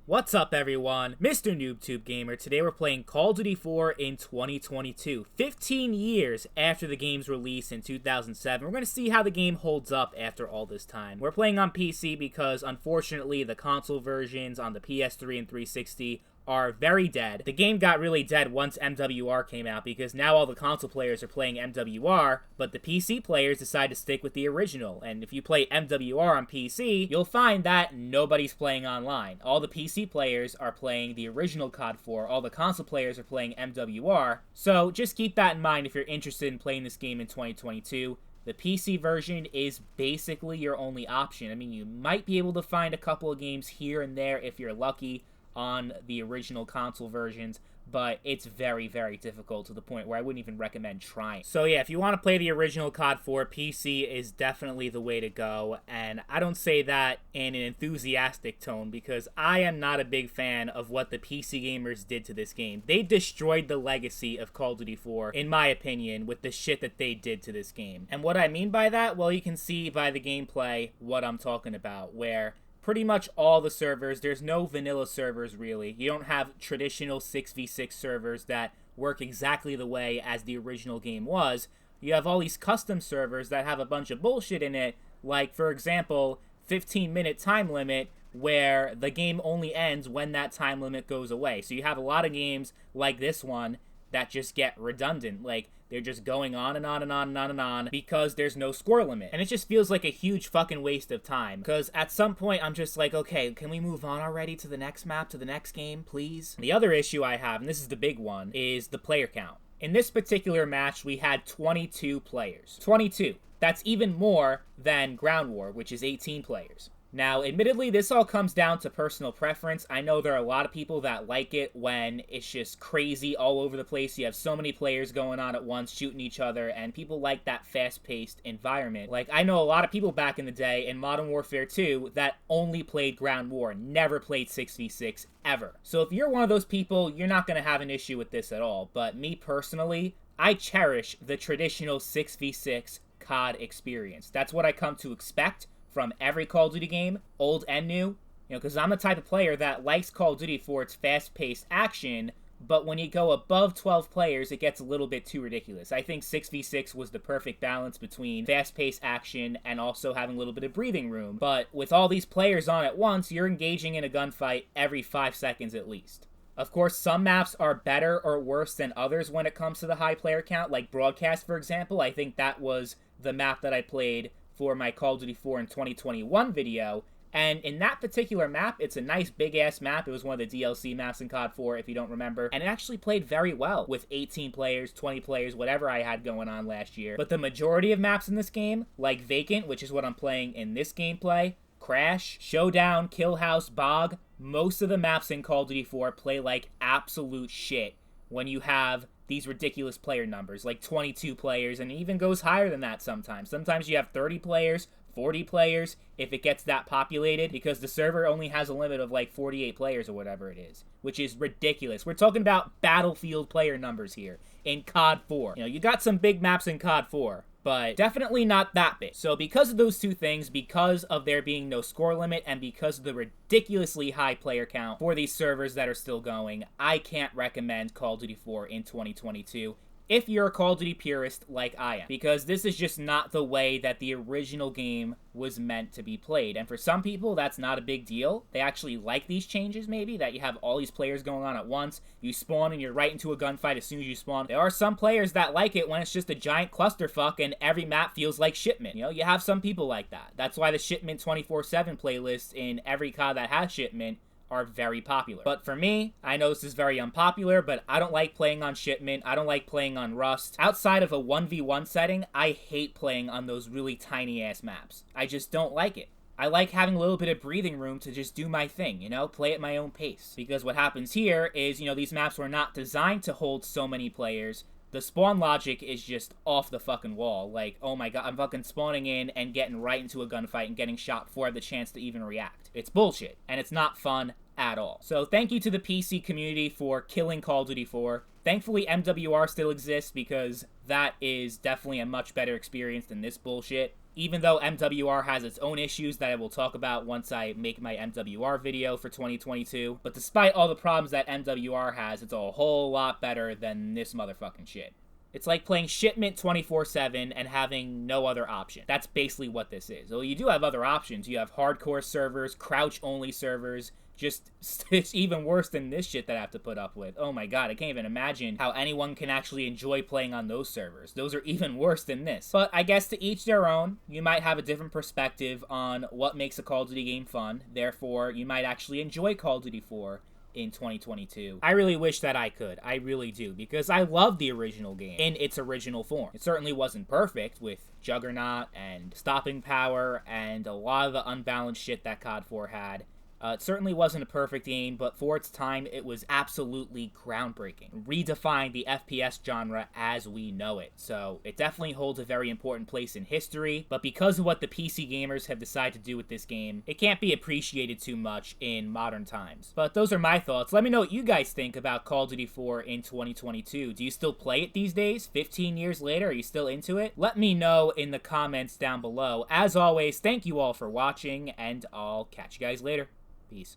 What's up, everyone? Mr. NoobTube Gamer. Today we're playing Call of Duty 4 in 2022. 15 years after the game's release in 2007. We're going to see how the game holds up after all this time. We're playing on PC because, unfortunately, the console versions on the PS3 and 360 are very dead. The game got really dead once MWR came out because now all the console players are playing MWR, but the PC players decide to stick with the original. And if you play MWR on PC, you'll find that nobody's playing online. All the PC players are playing the original COD 4, all the console players are playing MWR. So just keep that in mind if you're interested in playing this game in 2022. The PC version is basically your only option. I mean, you might be able to find a couple of games here and there if you're lucky on the original console versions, but it's very, very difficult to the point where I wouldn't even recommend trying. So yeah, if you want to play the original COD 4, PC is definitely the way to go, and I don't say that in an enthusiastic tone because I am not a big fan of what the PC gamers did to this game. They destroyed the legacy of Call of Duty 4, in my opinion, with the shit that they did to this game. And what I mean by that, well, you can see by the gameplay what I'm talking about, where pretty much all the servers, there's no vanilla servers really. You don't have traditional 6v6 servers that work exactly the way as the original game was. You have all these custom servers that have a bunch of bullshit in it, like, for example, 15-minute time limit, where the game only ends when that time limit goes away. So you have a lot of games like this one that just get redundant. Like, they're just going on and on and on and on and on because there's no score limit. And it just feels like a huge fucking waste of time. Because at some point, I'm just like, okay, can we move on already to the next map, to the next game, please? The other issue I have, and this is the big one, is the player count. In this particular match, we had 22 players. 22. That's even more than Ground War, which is 18 players. Now, admittedly, this all comes down to personal preference. I know there are a lot of people that like it when it's just crazy all over the place. You have so many players going on at once, shooting each other, and people like that fast-paced environment. Like, I know a lot of people back in the day in Modern Warfare 2 that only played Ground War, never played 6v6, ever. So if you're one of those people, you're not going to have an issue with this at all. But me personally, I cherish the traditional 6v6 COD experience. That's what I come to expect from every Call of Duty game, old and new, because I'm the type of player that likes Call of Duty for its fast-paced action, but when you go above 12 players, it gets a little bit too ridiculous. I think 6v6 was the perfect balance between fast-paced action and also having a little bit of breathing room, but with all these players on at once, you're engaging in a gunfight every 5 seconds at least. Of course, some maps are better or worse than others when it comes to the high player count, like Broadcast, for example. I think that was the map that I played for my Call of Duty 4 in 2021 video, and in that particular map, it's a nice big-ass map. It was one of the DLC maps in COD 4, if you don't remember, and it actually played very well with 18 players, 20 players, whatever I had going on last year. But the majority of maps in this game, like Vacant, which is what I'm playing in this gameplay, Crash, Showdown, Kill House, Bog, most of the maps in Call of Duty 4 play like absolute shit when you have these ridiculous player numbers, like 22 players, and it even goes higher than that sometimes. Sometimes you have 30 players, 40 players, if it gets that populated, because the server only has a limit of like 48 players or whatever it is, which is ridiculous. We're talking about Battlefield player numbers here in COD 4. You got some big maps in COD 4, but definitely not that big. So because of those two things, because of there being no score limit, and because of the ridiculously high player count for these servers that are still going, I can't recommend Call of Duty 4 in 2022 if you're a Call of Duty purist like I am, because this is just not the way that the original game was meant to be played. And for some people, that's not a big deal. They actually like these changes, maybe, that you have all these players going on at once. You spawn and you're right into a gunfight as soon as you spawn. There are some players that like it when it's just a giant clusterfuck and every map feels like Shipment. You have some people like that. That's why the Shipment 24/7 playlists in every COD that has Shipment are very popular. But for me, I know this is very unpopular, but I don't like playing on Shipment. I don't like playing on Rust. Outside of a 1v1 setting, I hate playing on those really tiny-ass maps. I just don't like it. I like having a little bit of breathing room to just do my thing, play at my own pace. Because what happens here is, these maps were not designed to hold so many players. The spawn logic is just off the fucking wall. Like, oh my god, I'm fucking spawning in and getting right into a gunfight and getting shot before I have the chance to even react. It's bullshit, and it's not fun at all. So thank you to the PC community for killing Call of Duty 4. Thankfully, MWR still exists because that is definitely a much better experience than this bullshit. even though MWR has its own issues that I will talk about once I make my MWR video for 2022. But despite all the problems that MWR has, it's a whole lot better than this motherfucking shit. It's like playing Shipment 24/7 and having no other option. That's basically what this is. Well, you do have other options. You have hardcore servers, crouch-only servers. Just, it's even worse than this shit that I have to put up with. Oh my god, I can't even imagine how anyone can actually enjoy playing on those servers. Those are even worse than this. But I guess to each their own. You might have a different perspective on what makes a Call of Duty game fun. Therefore, you might actually enjoy Call of Duty 4 in 2022. I really wish that I could. I really do, because I love the original game in its original form. It certainly wasn't perfect with Juggernaut and stopping power and a lot of the unbalanced shit that COD 4 had. It certainly wasn't a perfect game, but for its time, it was absolutely groundbreaking. Redefined the FPS genre as we know it. So it definitely holds a very important place in history, but because of what the PC gamers have decided to do with this game, it can't be appreciated too much in modern times. But those are my thoughts. Let me know what you guys think about Call of Duty 4 in 2022. Do you still play it these days? 15 years later, are you still into it? Let me know in the comments down below. As always, thank you all for watching, and I'll catch you guys later. Peace.